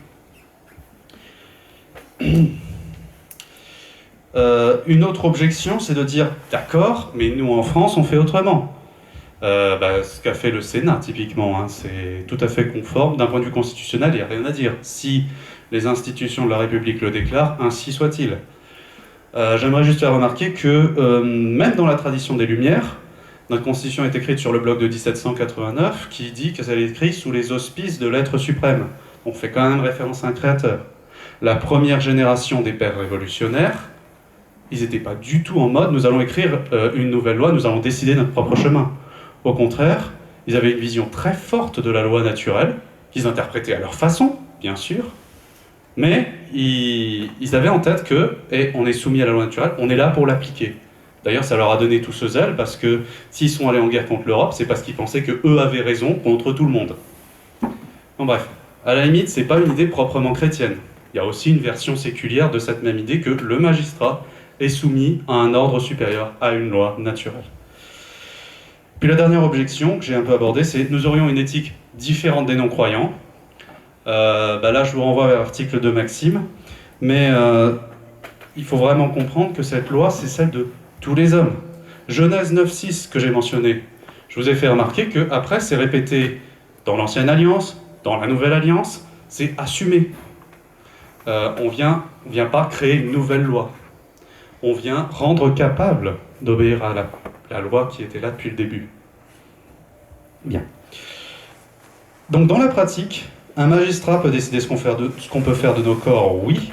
Une autre objection, c'est de dire d'accord, mais nous en France on fait autrement. Ce qu'a fait le Sénat typiquement, c'est tout à fait conforme. D'un point de vue constitutionnel, il n'y a rien à dire. Si les institutions de la République le déclarent, ainsi soit-il. J'aimerais juste faire remarquer que même dans la tradition des Lumières, notre constitution est écrite sur le bloc de 1789 qui dit qu'elle est écrite sous les auspices de l'être suprême. On fait quand même référence à un créateur. La première génération des pères révolutionnaires, ils n'étaient pas du tout en mode nous allons écrire une nouvelle loi, nous allons décider notre propre chemin. Au contraire, ils avaient une vision très forte de la loi naturelle, qu'ils interprétaient à leur façon, bien sûr, mais ils avaient en tête que, on est soumis à la loi naturelle, on est là pour l'appliquer. D'ailleurs, ça leur a donné tout ce zèle, parce que s'ils sont allés en guerre contre l'Europe, c'est parce qu'ils pensaient qu'eux avaient raison contre tout le monde. Bon bref, à la limite, c'est pas une idée proprement chrétienne. Il y a aussi une version séculière de cette même idée que le magistrat est soumis à un ordre supérieur, à une loi naturelle. Puis la dernière objection que j'ai un peu abordée, c'est nous aurions une éthique différente des non-croyants. Là, je vous renvoie vers l'article de Maxime, mais il faut vraiment comprendre que cette loi, c'est celle de tous les hommes. Genèse 9.6 que j'ai mentionné, je vous ai fait remarquer qu'après, c'est répété dans l'Ancienne Alliance, dans la Nouvelle Alliance, c'est assumé. On vient pas créer une nouvelle loi. On vient rendre capable d'obéir à la loi qui était là depuis le début. Bien. Donc dans la pratique, un magistrat peut décider ce qu'on peut faire de nos corps, oui,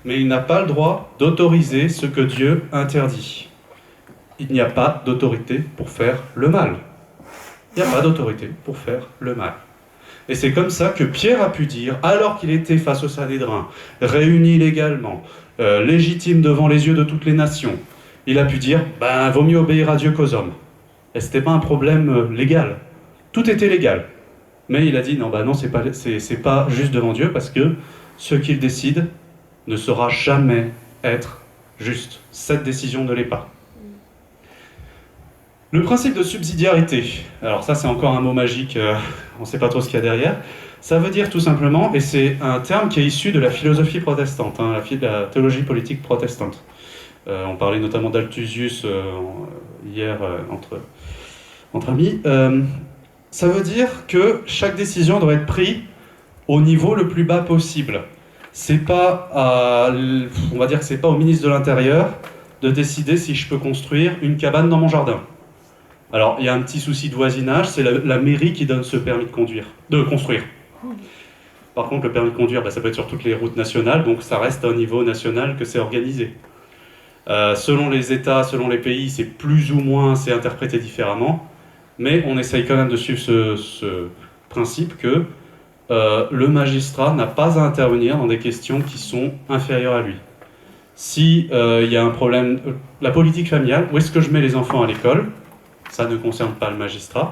mais il n'a pas le droit d'autoriser ce que Dieu interdit. Il n'y a pas d'autorité pour faire le mal. Il n'y a pas d'autorité pour faire le mal. Et c'est comme ça que Pierre a pu dire, alors qu'il était face au Sanhédrin, réuni légalement, légitime devant les yeux de toutes les nations, il a pu dire, vaut mieux obéir à Dieu qu'aux hommes. Et c'était pas un problème légal. Tout était légal. Mais il a dit, non, c'est pas juste devant Dieu, parce que ce qu'il décide ne saura jamais être juste. Cette décision ne l'est pas. Le principe de subsidiarité, alors ça c'est encore un mot magique, on ne sait pas trop ce qu'il y a derrière, ça veut dire tout simplement, et c'est un terme qui est issu de la philosophie protestante, la théologie politique protestante. On parlait notamment d'Althusius hier entre amis. Ça veut dire que chaque décision doit être prise au niveau le plus bas possible. C'est pas on va dire que c'est pas au ministre de l'Intérieur de décider si je peux construire une cabane dans mon jardin. Alors, il y a un petit souci de voisinage, c'est la mairie qui donne ce permis de construire. Par contre, le permis de conduire, ça peut être sur toutes les routes nationales, donc ça reste à un niveau national que c'est organisé. Selon les États, selon les pays, c'est plus ou moins, c'est interprété différemment, mais on essaye quand même de suivre ce principe que le magistrat n'a pas à intervenir dans des questions qui sont inférieures à lui. Si il y a un problème, la politique familiale, où est-ce que je mets les enfants à l'école? Ça ne concerne pas le magistrat,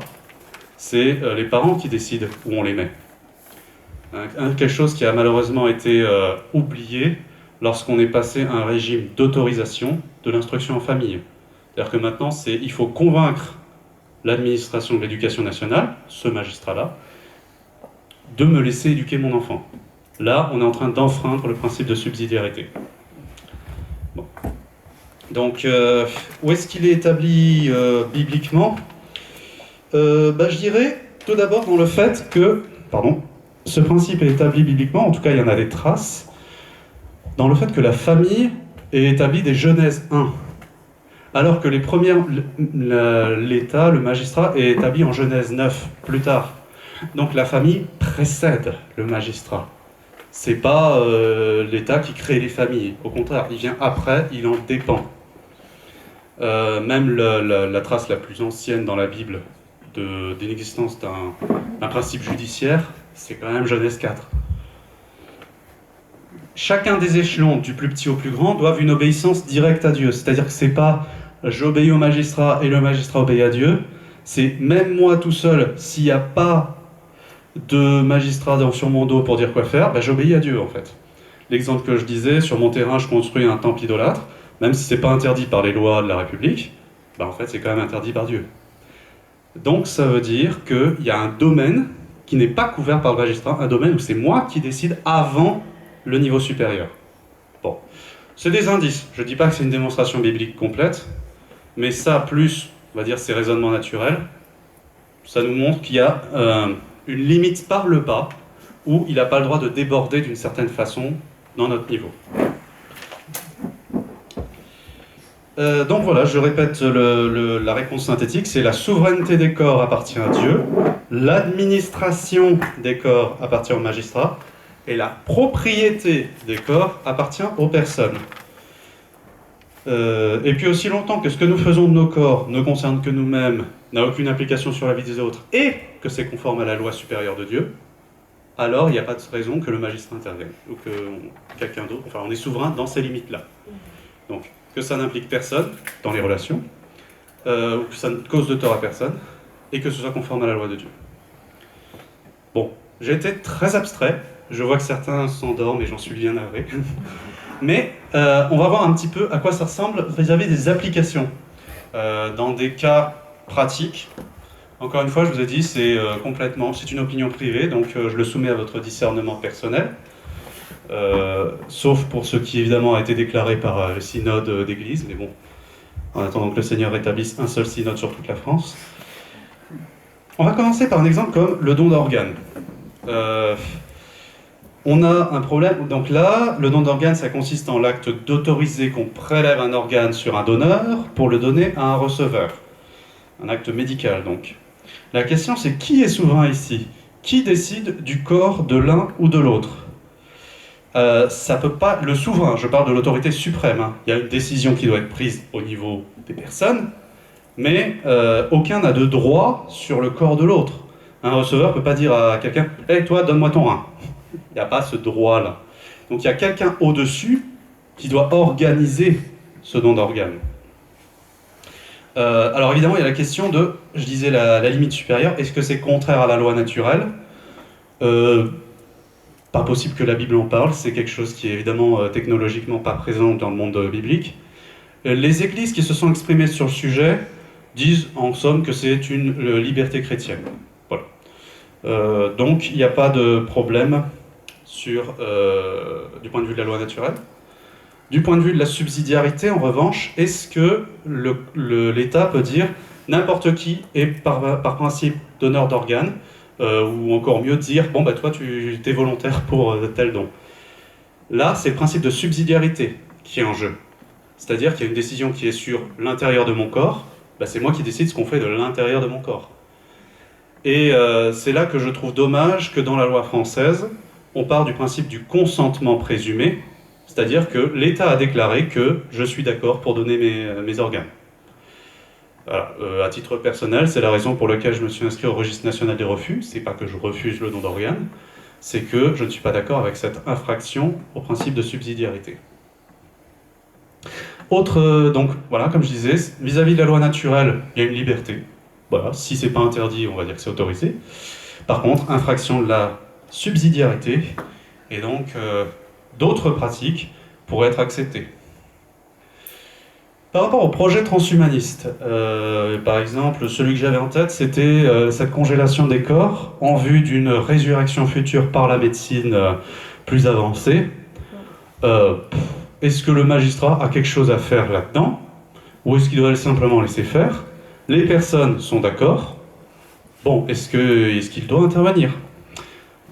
c'est les parents qui décident où on les met. Quelque chose qui a malheureusement été oublié lorsqu'on est passé à un régime d'autorisation de l'instruction en famille. C'est-à-dire que maintenant, il faut convaincre l'administration de l'éducation nationale, ce magistrat-là, de me laisser éduquer mon enfant. Là, on est en train d'enfreindre le principe de subsidiarité. Bon. Donc, où est-ce qu'il est établi bibliquement? Je dirais tout d'abord dans le fait que, ce principe est établi bibliquement, en tout cas il y en a des traces, dans le fait que la famille est établie dès Genèse 1, alors que l'État, le magistrat, est établi en Genèse 9, plus tard. Donc la famille précède le magistrat. C'est pas l'État qui crée les familles, au contraire, il vient après, il en dépend. Même la trace la plus ancienne dans la Bible d'inexistence d'un principe judiciaire, c'est quand même Genèse 4. Chacun des échelons, du plus petit au plus grand, doivent une obéissance directe à Dieu. C'est-à-dire que c'est pas j'obéis au magistrat et le magistrat obéit à Dieu. C'est même moi tout seul, s'il n'y a pas de magistrat sur mon dos pour dire quoi faire, j'obéis à Dieu en fait. L'exemple que je disais, sur mon terrain je construis un temple idolâtre, même si c'est pas interdit par les lois de la République, en fait c'est quand même interdit par Dieu. Donc ça veut dire qu'il y a un domaine qui n'est pas couvert par le magistrat, un domaine où c'est moi qui décide avant le niveau supérieur. Bon, c'est des indices. Je ne dis pas que c'est une démonstration biblique complète, mais ça, plus, on va dire, ces raisonnements naturels, ça nous montre qu'il y a une limite par le bas où il n'a pas le droit de déborder d'une certaine façon dans notre niveau. Donc voilà, je répète la réponse synthétique, c'est la souveraineté des corps appartient à Dieu, l'administration des corps appartient au magistrat, et la propriété des corps appartient aux personnes. Et puis aussi longtemps que ce que nous faisons de nos corps ne concerne que nous-mêmes, n'a aucune implication sur la vie des autres, et que c'est conforme à la loi supérieure de Dieu, alors il n'y a pas de raison que le magistrat intervienne, ou que quelqu'un d'autre, enfin on est souverain dans ces limites-là. Donc, que ça n'implique personne dans les relations, ou que ça ne cause de tort à personne, et que ce soit conforme à la loi de Dieu. Bon, j'ai été très abstrait, je vois que certains s'endorment et j'en suis bien navré, mais on va voir un petit peu à quoi ça ressemble vis-à-vis des applications, dans des cas pratiques. Encore une fois, je vous ai dit, c'est une opinion privée, donc je le soumets à votre discernement personnel. Sauf pour ce qui évidemment a été déclaré par le synode d'église, mais bon, en attendant que le Seigneur rétablisse un seul synode sur toute la France. On va commencer par un exemple comme le don d'organes. On a un problème, donc là, le don d'organes, ça consiste en l'acte d'autoriser qu'on prélève un organe sur un donneur pour le donner à un receveur. Un acte médical, donc. La question, c'est qui est souverain ici? Qui décide du corps de l'un ou de l'autre? Ça peut pas, le souverain, je parle de l'autorité suprême, hein. Il y a une décision qui doit être prise au niveau des personnes, mais aucun n'a de droit sur le corps de l'autre. Un receveur ne peut pas dire à quelqu'un « Hey, toi, donne-moi ton rein ». Il n'y a pas ce droit-là. Donc il y a quelqu'un au-dessus qui doit organiser ce don d'organes. Alors évidemment, il y a la question de, je disais, la limite supérieure. Est-ce que c'est contraire à la loi naturelle? Pas possible que la Bible en parle, c'est quelque chose qui est évidemment technologiquement pas présent dans le monde biblique. Les églises qui se sont exprimées sur le sujet disent en somme que c'est une liberté chrétienne. Voilà. Donc il n'y a pas de problème du point de vue de la loi naturelle. Du point de vue de la subsidiarité, en revanche, est-ce que l'État peut dire n'importe qui est par principe donneur d'organes, ou encore mieux dire, bon bah toi tu es volontaire pour tel don. Là, c'est le principe de subsidiarité qui est en jeu. C'est-à-dire qu'il y a une décision qui est sur l'intérieur de mon corps, bah c'est moi qui décide ce qu'on fait de l'intérieur de mon corps. Et c'est là que je trouve dommage que dans la loi française, on part du principe du consentement présumé, c'est-à-dire que l'État a déclaré que je suis d'accord pour donner mes organes. Voilà. À titre personnel, c'est la raison pour laquelle je me suis inscrit au registre national des refus. C'est pas que je refuse le don d'organes, c'est que je ne suis pas d'accord avec cette infraction au principe de subsidiarité. Donc voilà, comme je disais, vis-à-vis de la loi naturelle, il y a une liberté. Voilà, si c'est pas interdit, on va dire que c'est autorisé. Par contre, infraction de la subsidiarité, et donc d'autres pratiques pourraient être acceptées. Par rapport au projet transhumaniste, par exemple, celui que j'avais en tête, c'était cette congélation des corps en vue d'une résurrection future par la médecine plus avancée. Est-ce que le magistrat a quelque chose à faire là-dedans, ou est-ce qu'il doit simplement laisser faire? Les personnes sont d'accord. Bon, est-ce qu'il doit intervenir?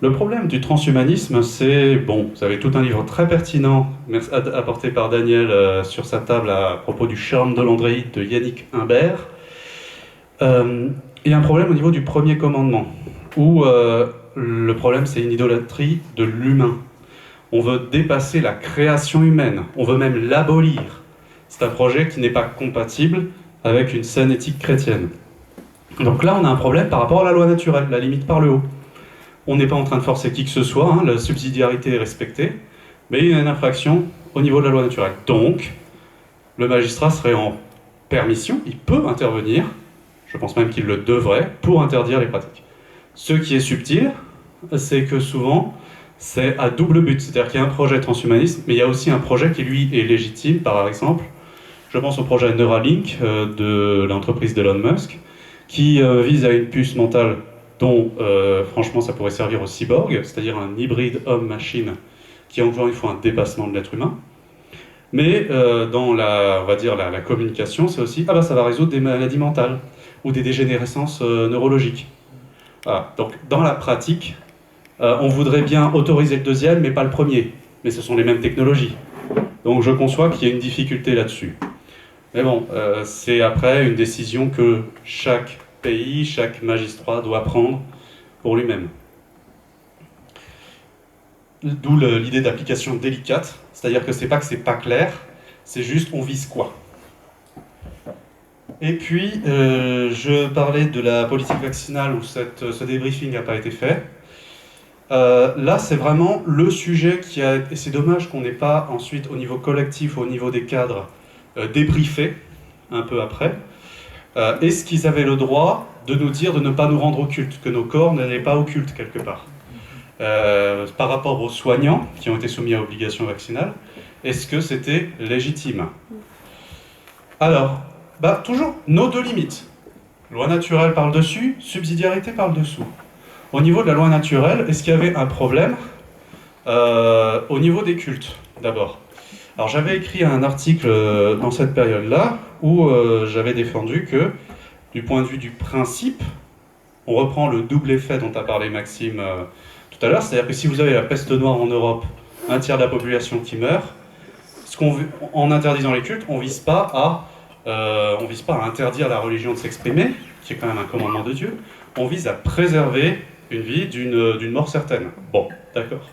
Le problème du transhumanisme, c'est, bon, vous avez tout un livre très pertinent apporté par Daniel sur sa table à propos du charme de l'androïde de Yannick Imbert. Il y a un problème au niveau du premier commandement, où le problème c'est une idolâtrie de l'humain. On veut dépasser la création humaine, on veut même l'abolir. C'est un projet qui n'est pas compatible avec une saine éthique chrétienne. Donc là, on a un problème par rapport à la loi naturelle, la limite par le haut. On n'est pas en train de forcer qui que ce soit, hein, la subsidiarité est respectée, mais il y a une infraction au niveau de la loi naturelle. Donc, le magistrat serait en permission, il peut intervenir, je pense même qu'il le devrait, pour interdire les pratiques. Ce qui est subtil, c'est que souvent, c'est à double but, c'est-à-dire qu'il y a un projet transhumaniste, mais il y a aussi un projet qui, lui, est légitime, par exemple. Je pense au projet Neuralink de l'entreprise d'Elon Musk, qui vise à une puce mentale dont, franchement, ça pourrait servir aux cyborgs, c'est-à-dire un hybride homme-machine qui a encore une fois un dépassement de l'être humain. Mais dans on va dire la communication, c'est aussi, ah bah ça va résoudre des maladies mentales ou des dégénérescences neurologiques. Voilà. Donc, dans la pratique, on voudrait bien autoriser le deuxième, mais pas le premier. Mais ce sont les mêmes technologies. Donc, je conçois qu'il y a une difficulté là-dessus. Mais bon, c'est après une décision que chaque pays, chaque magistrat doit prendre pour lui-même. D'où l'idée d'application délicate, c'est-à-dire que c'est pas clair, c'est juste on vise quoi. Et puis, je parlais de la politique vaccinale où ce débriefing n'a pas été fait. Là, c'est vraiment le sujet et c'est dommage qu'on n'ait pas ensuite au niveau collectif, au niveau des cadres, débriefé un peu après. Est-ce qu'ils avaient le droit de nous dire de ne pas nous rendre occultes, que nos corps n'allaient pas occultes quelque part? Par rapport aux soignants qui ont été soumis à obligation vaccinale, est-ce que c'était légitime? Alors, toujours nos deux limites. Loi naturelle par le dessus, subsidiarité par le dessous. Au niveau de la loi naturelle, est-ce qu'il y avait un problème au niveau des cultes, d'abord? Alors j'avais écrit un article dans cette période-là où j'avais défendu que, du point de vue du principe, on reprend le double effet dont a parlé Maxime tout à l'heure, c'est-à-dire que si vous avez la peste noire en Europe, un tiers de la population qui meurt, en interdisant les cultes, on ne vise pas à interdire la religion de s'exprimer, qui est quand même un commandement de Dieu, on vise à préserver une vie d'une mort certaine. Bon, d'accord.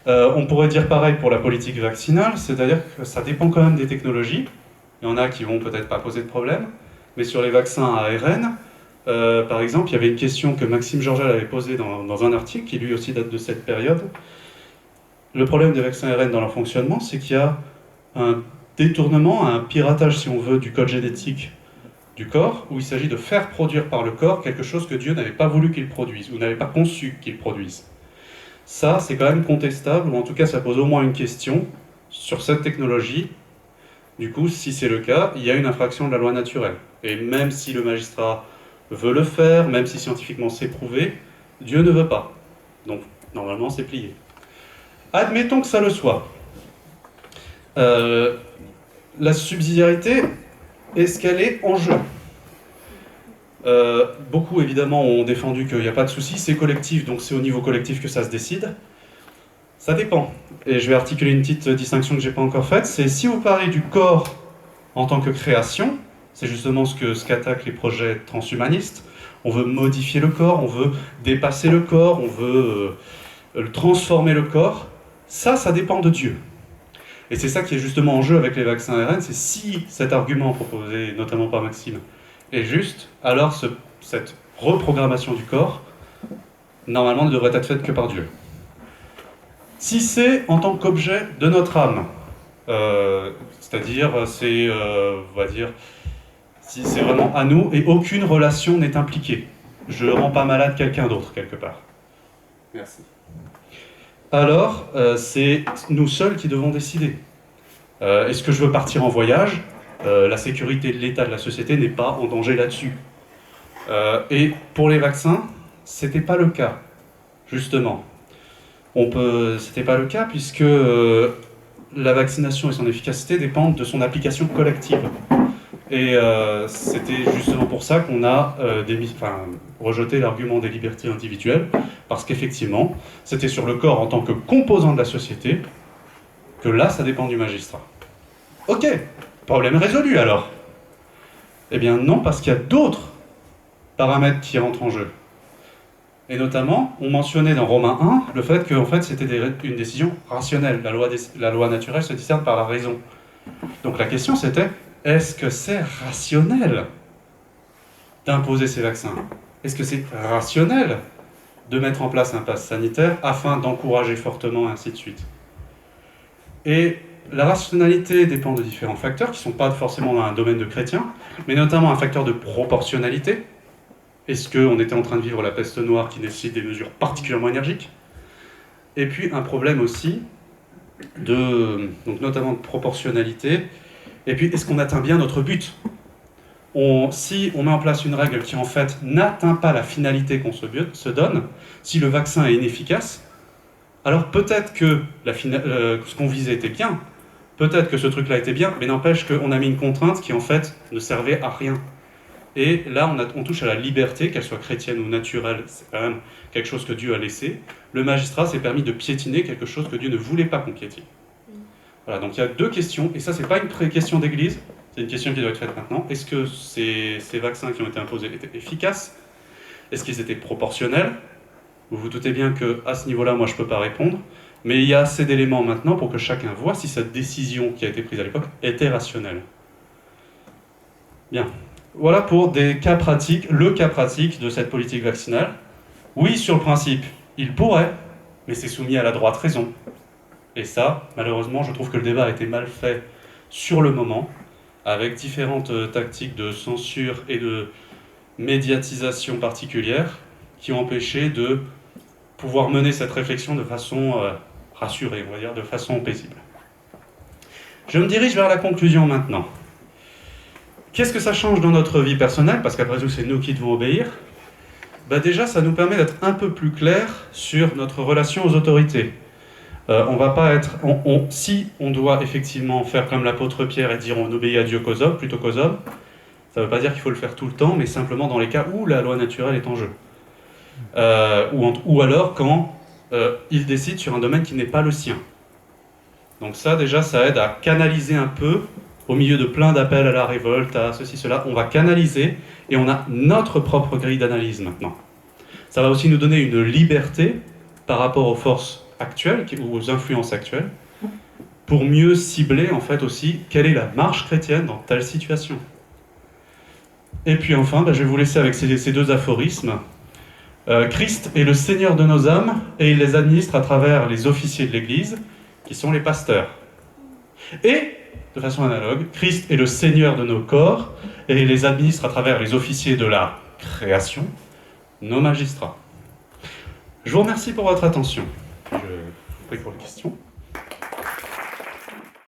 On pourrait dire pareil pour la politique vaccinale, c'est-à-dire que ça dépend quand même des technologies. Il y en a qui vont peut-être pas poser de problème, mais sur les vaccins à ARN, par exemple, il y avait une question que Maxime Georgel avait posée dans un article, qui lui aussi date de cette période. Le problème des vaccins ARN dans leur fonctionnement, c'est qu'il y a un détournement, un piratage, si on veut, du code génétique du corps, où il s'agit de faire produire par le corps quelque chose que Dieu n'avait pas voulu qu'il produise, ou n'avait pas conçu qu'il produise. Ça, c'est quand même contestable, ou en tout cas, ça pose au moins une question sur cette technologie. Du coup, si c'est le cas, il y a une infraction de la loi naturelle. Et même si le magistrat veut le faire, même si scientifiquement c'est prouvé, Dieu ne veut pas. Donc, normalement, c'est plié. Admettons que ça le soit. La subsidiarité, est-ce qu'elle est en jeu? Beaucoup évidemment ont défendu qu'il n'y a pas de souci, c'est collectif, donc c'est au niveau collectif que ça se décide. Ça dépend. Et je vais articuler une petite distinction que je n'ai pas encore faite, c'est si vous parlez du corps en tant que création, c'est justement ce qu'attaquent les projets transhumanistes, on veut modifier le corps, on veut dépasser le corps, on veut transformer le corps, ça dépend de Dieu. Et c'est ça qui est justement en jeu avec les vaccins ARN, c'est si cet argument proposé notamment par Maxime est juste, alors cette reprogrammation du corps, normalement, ne devrait être faite que par Dieu. Si c'est en tant qu'objet de notre âme, c'est-à-dire, on va dire, si c'est vraiment à nous et aucune relation n'est impliquée. Je ne rends pas malade quelqu'un d'autre, quelque part. Merci. Alors, c'est nous seuls qui devons décider. Est-ce que je veux partir en voyage? La sécurité de l'État, de la société n'est pas en danger là-dessus. Et pour les vaccins, c'était pas le cas, justement. C'était pas le cas puisque la vaccination et son efficacité dépendent de son application collective. Et c'était justement pour ça qu'on a rejeté l'argument des libertés individuelles, parce qu'effectivement, c'était sur le corps en tant que composant de la société que là, ça dépend du magistrat. Ok, problème résolu alors. Eh bien non, parce qu'il y a d'autres paramètres qui rentrent en jeu. Et notamment, on mentionnait dans Romains 1 le fait que en fait, c'était une décision rationnelle. La loi naturelle se discerne par la raison. Donc la question c'était, est-ce que c'est rationnel d'imposer ces vaccins? Est-ce que c'est rationnel de mettre en place un pass sanitaire afin d'encourager fortement, et ainsi de suite? Et la rationalité dépend de différents facteurs qui ne sont pas forcément dans un domaine de chrétien, mais notamment un facteur de proportionnalité. Est-ce qu'on était en train de vivre la peste noire qui nécessite des mesures particulièrement énergiques? Et puis un problème aussi, donc notamment de proportionnalité. Et puis est-ce qu'on atteint bien notre but? Si on met en place une règle qui en fait n'atteint pas la finalité qu'on se donne, si le vaccin est inefficace, alors peut-être que ce qu'on visait était bien, peut-être que ce truc-là était bien, mais n'empêche qu'on a mis une contrainte qui en fait ne servait à rien. Et là, on touche à la liberté, qu'elle soit chrétienne ou naturelle, c'est quand même quelque chose que Dieu a laissé. Le magistrat s'est permis de piétiner quelque chose que Dieu ne voulait pas qu'on piétine. Voilà, donc il y a deux questions, et ça, c'est pas une question d'église, c'est une question qui doit être faite maintenant. Est-ce que ces vaccins qui ont été imposés étaient efficaces? Est-ce qu'ils étaient proportionnels? Vous vous doutez bien qu'à ce niveau-là, moi, je ne peux pas répondre, mais il y a assez d'éléments maintenant pour que chacun voit si cette décision qui a été prise à l'époque était rationnelle. Bien. Voilà pour des cas pratiques, le cas pratique de cette politique vaccinale. Oui, sur le principe, il pourrait, mais c'est soumis à la droite raison. Et ça, malheureusement, je trouve que le débat a été mal fait sur le moment, avec différentes tactiques de censure et de médiatisation particulière qui ont empêché de pouvoir mener cette réflexion de façon rassurée, on va dire, de façon paisible. Je me dirige vers la conclusion maintenant. Qu'est-ce que ça change dans notre vie personnelle? Parce qu'après tout, c'est nous qui devons obéir. Déjà, ça nous permet d'être un peu plus clair sur notre relation aux autorités. On va pas être... si on doit effectivement faire comme l'apôtre Pierre et dire on obéit à Dieu qu'aux hommes, plutôt qu'aux hommes, ça ne veut pas dire qu'il faut le faire tout le temps, mais simplement dans les cas où la loi naturelle est en jeu. Ou alors quand il décide sur un domaine qui n'est pas le sien. Donc ça, déjà, ça aide à canaliser un peu, au milieu de plein d'appels à la révolte, à ceci, cela, on va canaliser, et on a notre propre grille d'analyse maintenant. Ça va aussi nous donner une liberté par rapport aux forces actuelles, ou aux influences actuelles, pour mieux cibler, en fait, aussi, quelle est la marche chrétienne dans telle situation. Et puis enfin, je vais vous laisser avec ces deux aphorismes. Christ est le Seigneur de nos âmes, et il les administre à travers les officiers de l'Église, qui sont les pasteurs. Et, de façon analogue, Christ est le Seigneur de nos corps, et il les administre à travers les officiers de la création, nos magistrats. Je vous remercie pour votre attention. Je vous prie pour les questions.